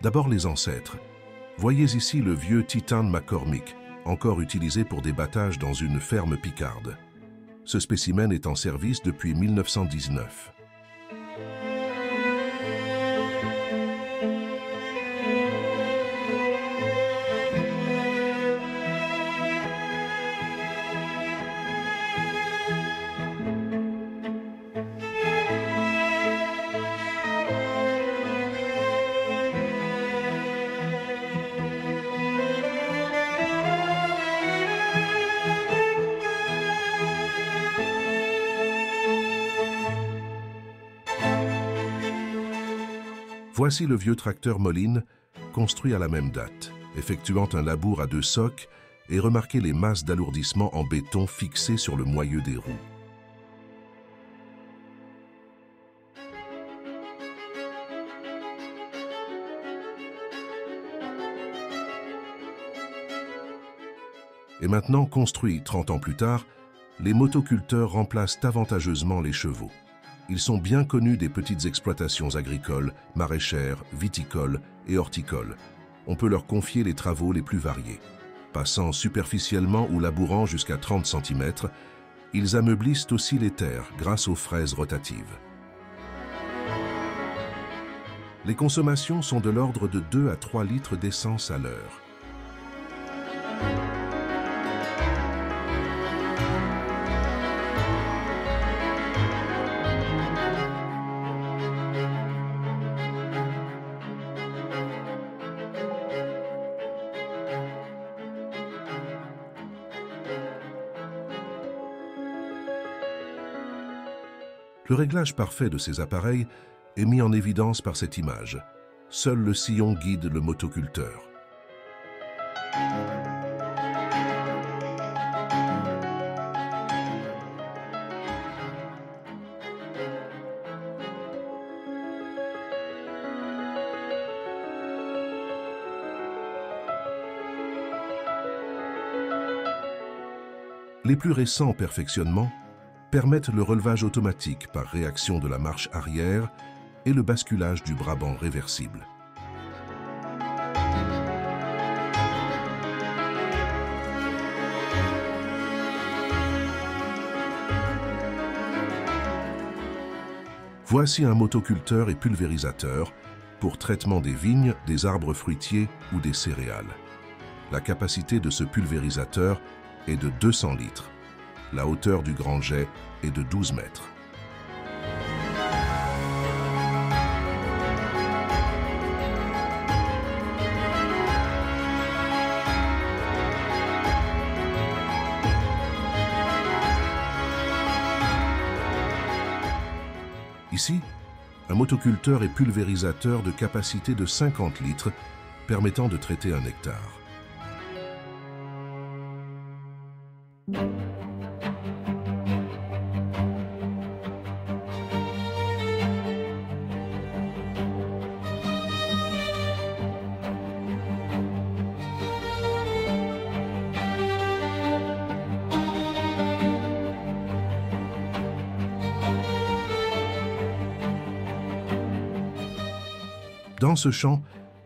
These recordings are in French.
D'abord les ancêtres. Voyez ici le vieux Titan McCormick, encore utilisé pour des battages dans une ferme picarde. Ce spécimen est en service depuis 1919. Voici le vieux tracteur Moline, construit à la même date, effectuant un labour à 2 socs et remarquez les masses d'alourdissement en béton fixées sur le moyeu des roues. Et maintenant, construits 30 ans plus tard, les motoculteurs remplacent avantageusement les chevaux. Ils sont bien connus des petites exploitations agricoles, maraîchères, viticoles et horticoles. On peut leur confier les travaux les plus variés. Passant superficiellement ou labourant jusqu'à 30 cm, ils ameublissent aussi les terres grâce aux fraises rotatives. Les consommations sont de l'ordre de 2 à 3 litres d'essence à l'heure. Le réglage parfait de ces appareils est mis en évidence par cette image. Seul le sillon guide le motoculteur. Les plus récents perfectionnements permettent le relevage automatique par réaction de la marche arrière et le basculage du Brabant réversible. Voici un motoculteur et pulvérisateur pour traitement des vignes, des arbres fruitiers ou des céréales. La capacité de ce pulvérisateur est de 200 litres. La hauteur du grand jet est de 12 mètres. Ici, un motoculteur et pulvérisateur de capacité de 50 litres permettant de traiter 1 hectare. Dans ce champ,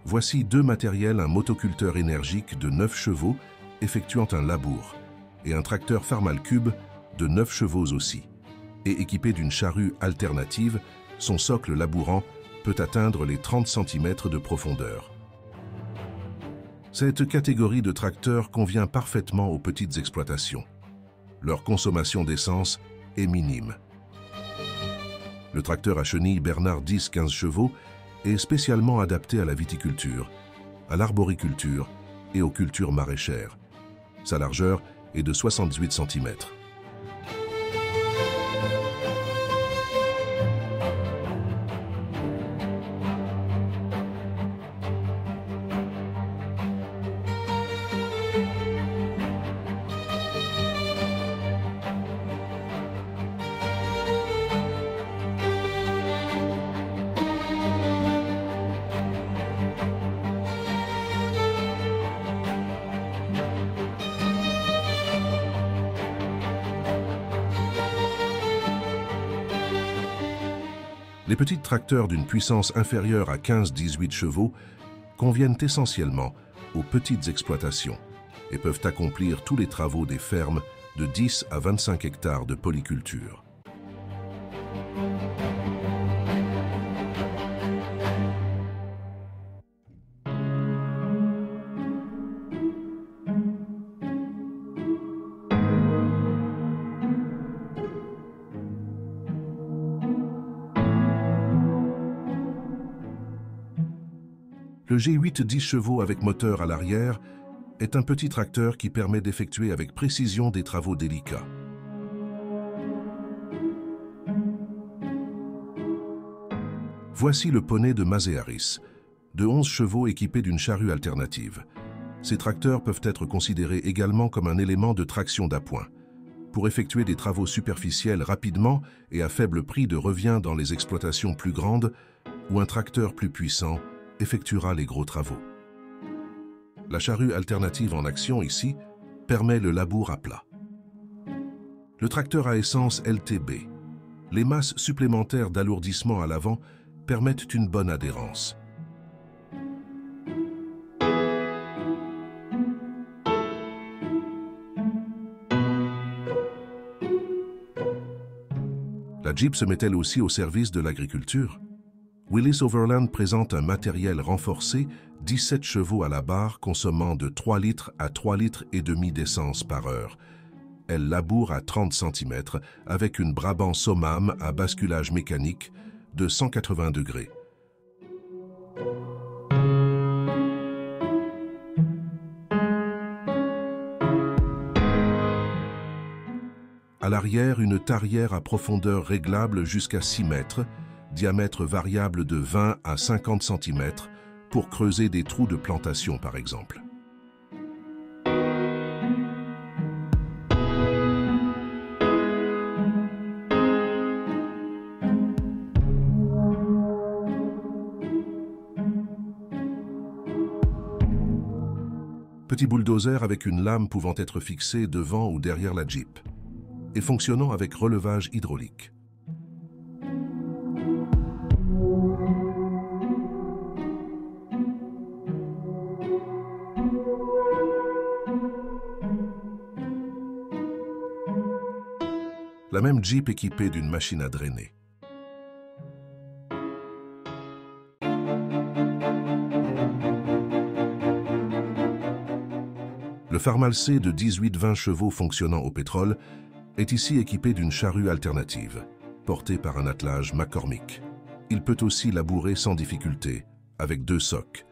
voici 2 matériels, un motoculteur énergique de 9 chevaux effectuant un labour et un tracteur Farmalcube de 9 chevaux aussi. Et équipé d'une charrue alternative, son socle labourant peut atteindre les 30 cm de profondeur. Cette catégorie de tracteurs convient parfaitement aux petites exploitations. Leur consommation d'essence est minime. Le tracteur à chenille Bernard 10-15 chevaux est spécialement adapté à la viticulture, à l'arboriculture et aux cultures maraîchères. Sa largeur est de 68 cm. Les petits tracteurs d'une puissance inférieure à 15-18 chevaux conviennent essentiellement aux petites exploitations et peuvent accomplir tous les travaux des fermes de 10 à 25 hectares de polyculture. Le G8 10 chevaux avec moteur à l'arrière est un petit tracteur qui permet d'effectuer avec précision des travaux délicats. Voici le poney de Mazearis, de 11 chevaux équipé d'une charrue alternative. Ces tracteurs peuvent être considérés également comme un élément de traction d'appoint, pour effectuer des travaux superficiels rapidement et à faible prix de revient dans les exploitations plus grandes, où un tracteur plus puissant effectuera les gros travaux. La charrue alternative en action ici permet le labour à plat. Le tracteur à essence LTB. Les masses supplémentaires d'alourdissement à l'avant permettent une bonne adhérence. La Jeep se met elle aussi au service de l'agriculture. Willys Overland présente un matériel renforcé, 17 chevaux à la barre consommant de 3 litres à 3 litres et demi d'essence par heure. Elle laboure à 30 cm avec une Brabant Somam à basculage mécanique de 180 degrés. À l'arrière, une tarière à profondeur réglable jusqu'à 6 mètres, diamètre variable de 20 à 50 cm pour creuser des trous de plantation par exemple. Petit bulldozer avec une lame pouvant être fixée devant ou derrière la Jeep et fonctionnant avec relevage hydraulique. La même Jeep équipée d'une machine à drainer. Le Farmal C de 18-20 chevaux fonctionnant au pétrole est ici équipé d'une charrue alternative, portée par un attelage McCormick. Il peut aussi labourer sans difficulté, avec 2 socs.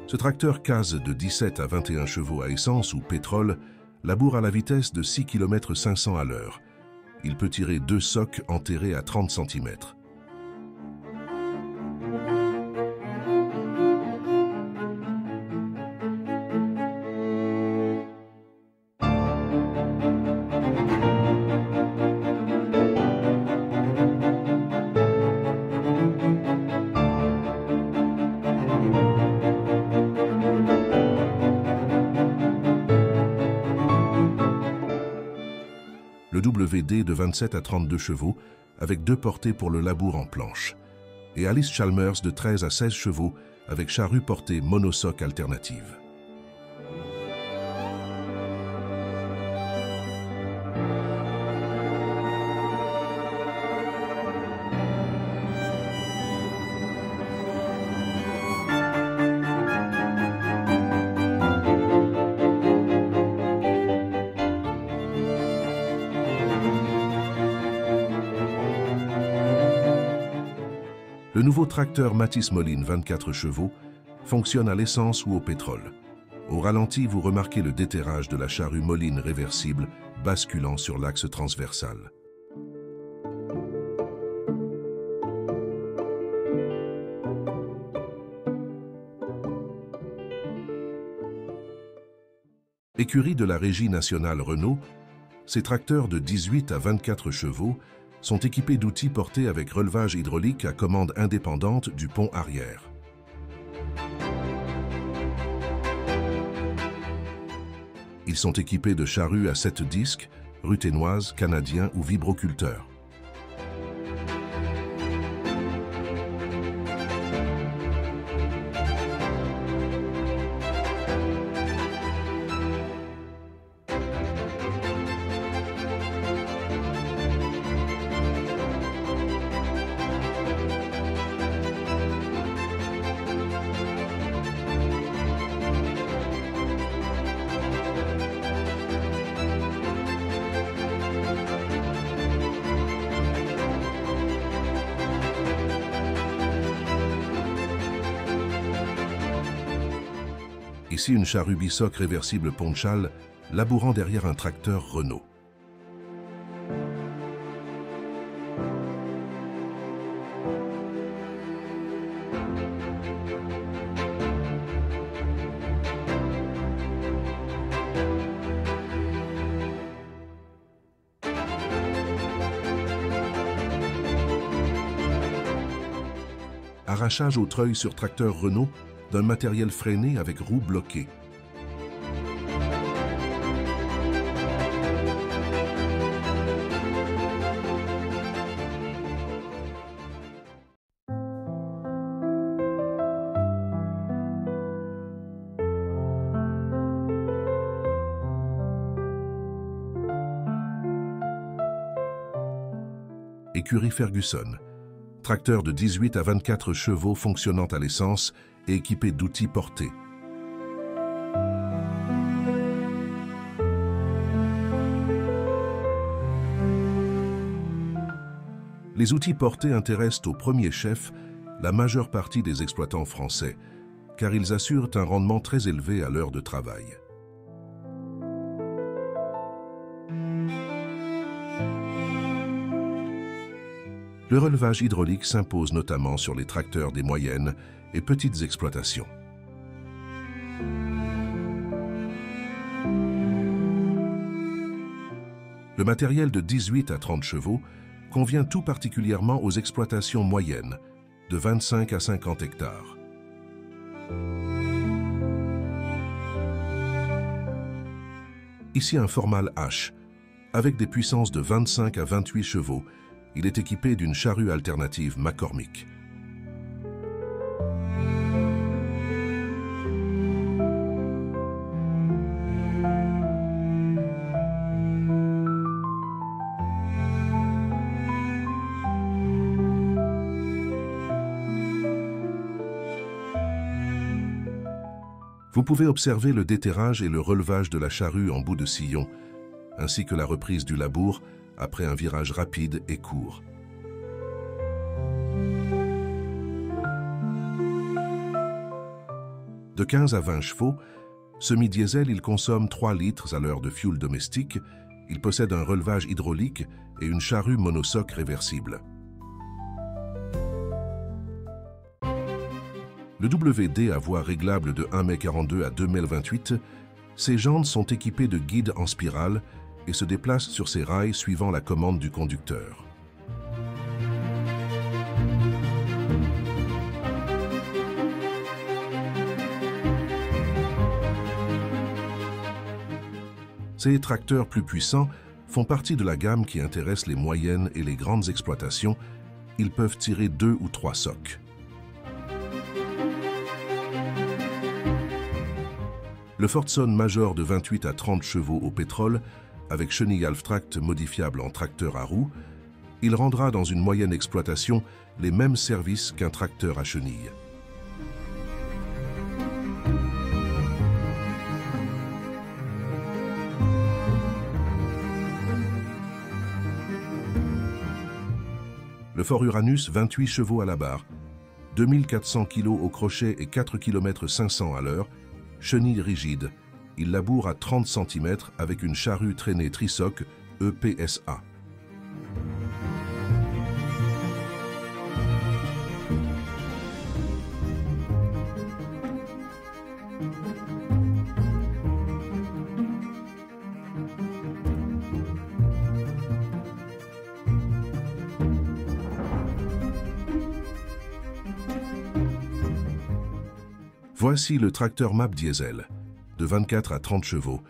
Ce tracteur CAZ de 17 à 21 chevaux à essence ou pétrole laboure à la vitesse de 6 km 500 à l'heure. Il peut tirer 2 socs enterrés à 30 cm. Le WD de 27 à 32 chevaux avec 2 portées pour le labour en planche, et Alice Chalmers de 13 à 16 chevaux avec charrue portée monosoc alternative. Le nouveau tracteur Mathis Moline 24 chevaux fonctionne à l'essence ou au pétrole. Au ralenti, vous remarquez le déterrage de la charrue Moline réversible basculant sur l'axe transversal. Écurie de la Régie nationale Renault, ces tracteurs de 18 à 24 chevaux sont équipés d'outils portés avec relevage hydraulique à commande indépendante du pont arrière. Ils sont équipés de charrues à 7 disques, ruténoises, canadiens ou vibroculteurs. Ici une charrue bisoc réversible Ponchal, labourant derrière un tracteur Renault. Arrachage au treuil sur tracteur Renault d'un matériel freiné avec roues bloquées. Écurie Ferguson. Tracteur de 18 à 24 chevaux fonctionnant à l'essence et équipé d'outils portés. Les outils portés intéressent au premier chef la majeure partie des exploitants français, car ils assurent un rendement très élevé à l'heure de travail. Le relevage hydraulique s'impose notamment sur les tracteurs des moyennes et petites exploitations. Le matériel de 18 à 30 chevaux convient tout particulièrement aux exploitations moyennes, de 25 à 50 hectares. Ici un Formal H, avec des puissances de 25 à 28 chevaux. Il est équipé d'une charrue alternative McCormick. Vous pouvez observer le déterrage et le relevage de la charrue en bout de sillon, ainsi que la reprise du labour après un virage rapide et court. De 15 à 20 chevaux, semi-diesel, il consomme 3 litres à l'heure de fioul domestique. Il possède un relevage hydraulique et une charrue monosoc réversible. Le WD à voie réglable de 1,42 m à 2,28 m, ses jantes sont équipées de guides en spirale et se déplacent sur ses rails suivant la commande du conducteur. Ces tracteurs plus puissants font partie de la gamme qui intéresse les moyennes et les grandes exploitations. Ils peuvent tirer 2 ou 3 socs. Le Fordson Major de 28 à 30 chevaux au pétrole, avec chenille half-tract modifiable en tracteur à roues, il rendra dans une moyenne exploitation les mêmes services qu'un tracteur à chenille. Le Ford Uranus, 28 chevaux à la barre, 2400 kg au crochet et 4 km 500 à l'heure, chenille rigide. Il laboure à 30 cm avec une charrue traînée trisoc EPSA. Voici le tracteur MAP diesel, de 24 à 30 chevaux,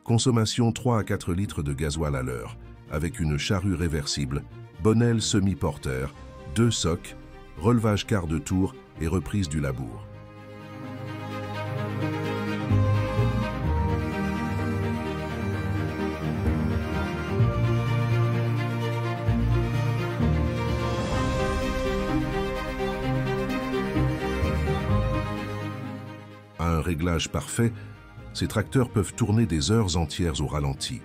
consommation 3 à 4 litres de gasoil à l'heure, avec une charrue réversible, bonnelle semi-porteur, 2 socs, relevage quart de tour et reprise du labour. À un réglage parfait, ces tracteurs peuvent tourner des heures entières au ralenti.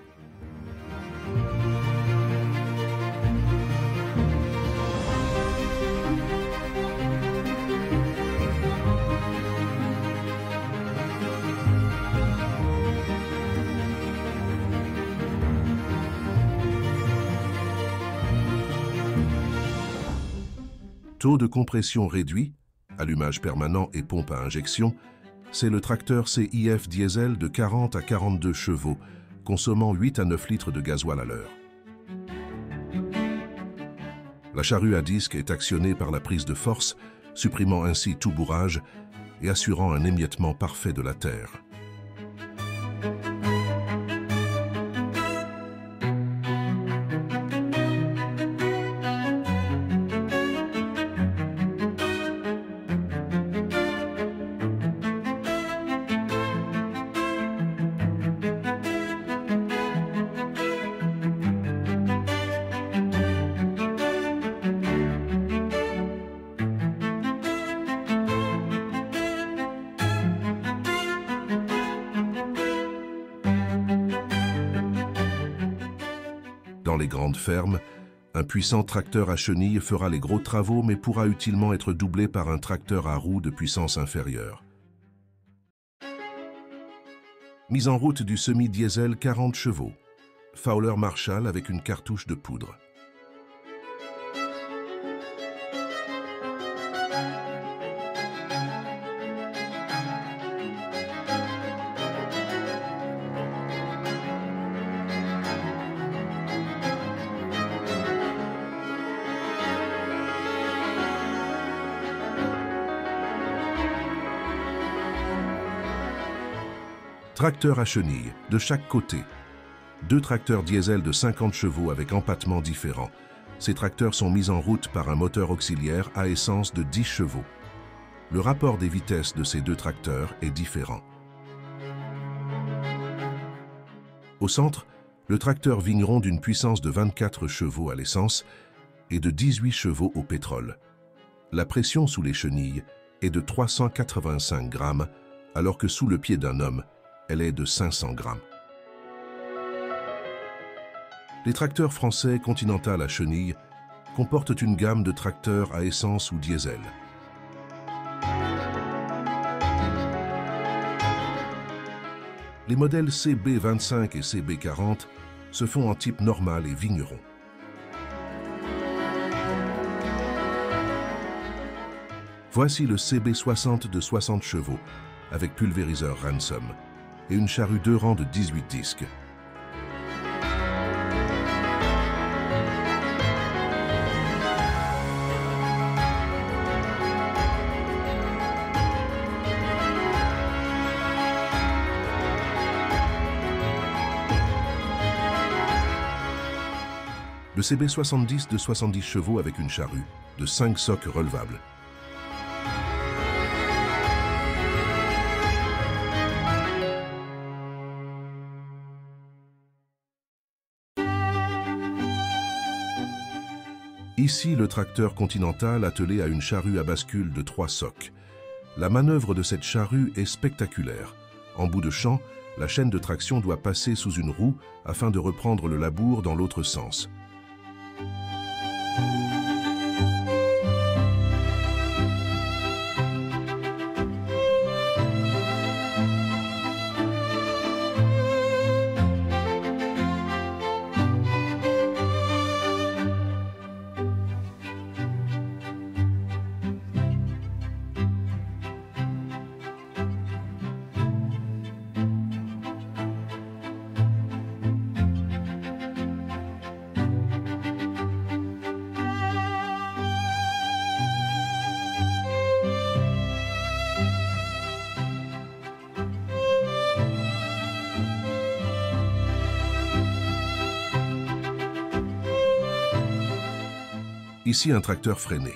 Taux de compression réduit, allumage permanent et pompe à injection, c'est le tracteur CIF diesel de 40 à 42 chevaux, consommant 8 à 9 litres de gasoil à l'heure. La charrue à disque est actionnée par la prise de force, supprimant ainsi tout bourrage et assurant un émiettement parfait de la terre. Dans les grandes fermes, un puissant tracteur à chenilles fera les gros travaux mais pourra utilement être doublé par un tracteur à roues de puissance inférieure. Mise en route du semi-diesel 40 chevaux, Fowler Marshall avec une cartouche de poudre. Tracteur à chenilles, de chaque côté. 2 tracteurs diesel de 50 chevaux avec empattement différent. Ces tracteurs sont mis en route par un moteur auxiliaire à essence de 10 chevaux. Le rapport des vitesses de ces 2 tracteurs est différent. Au centre, le tracteur vigneron d'une puissance de 24 chevaux à l'essence et de 18 chevaux au pétrole. La pression sous les chenilles est de 385 grammes, alors que sous le pied d'un homme, elle est de 500 grammes. Les tracteurs français Continental à chenilles comportent une gamme de tracteurs à essence ou diesel. Les modèles CB25 et CB40 se font en type normal et vigneron. Voici le CB60 de 60 chevaux avec pulvériseur Ransom et une charrue 2 rangs de 18 disques. Le CB70 de 70 chevaux avec une charrue de 5 socs relevables. Ici, le tracteur Continental attelé à une charrue à bascule de 3 socs. La manœuvre de cette charrue est spectaculaire. En bout de champ, la chaîne de traction doit passer sous une roue afin de reprendre le labour dans l'autre sens. Ici un tracteur freiné,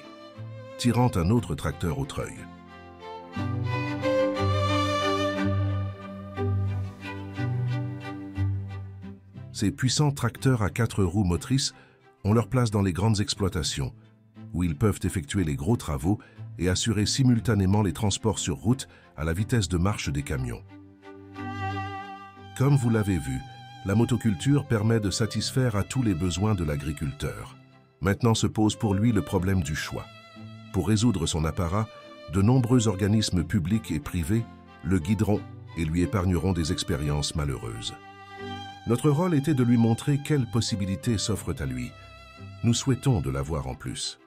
tirant un autre tracteur au treuil. Ces puissants tracteurs à 4 roues motrices ont leur place dans les grandes exploitations, où ils peuvent effectuer les gros travaux et assurer simultanément les transports sur route à la vitesse de marche des camions. Comme vous l'avez vu, la motoculture permet de satisfaire à tous les besoins de l'agriculteur. Maintenant se pose pour lui le problème du choix. Pour résoudre son apparat, de nombreux organismes publics et privés le guideront et lui épargneront des expériences malheureuses. Notre rôle était de lui montrer quelles possibilités s'offrent à lui. Nous souhaitons de l'avoir en plus.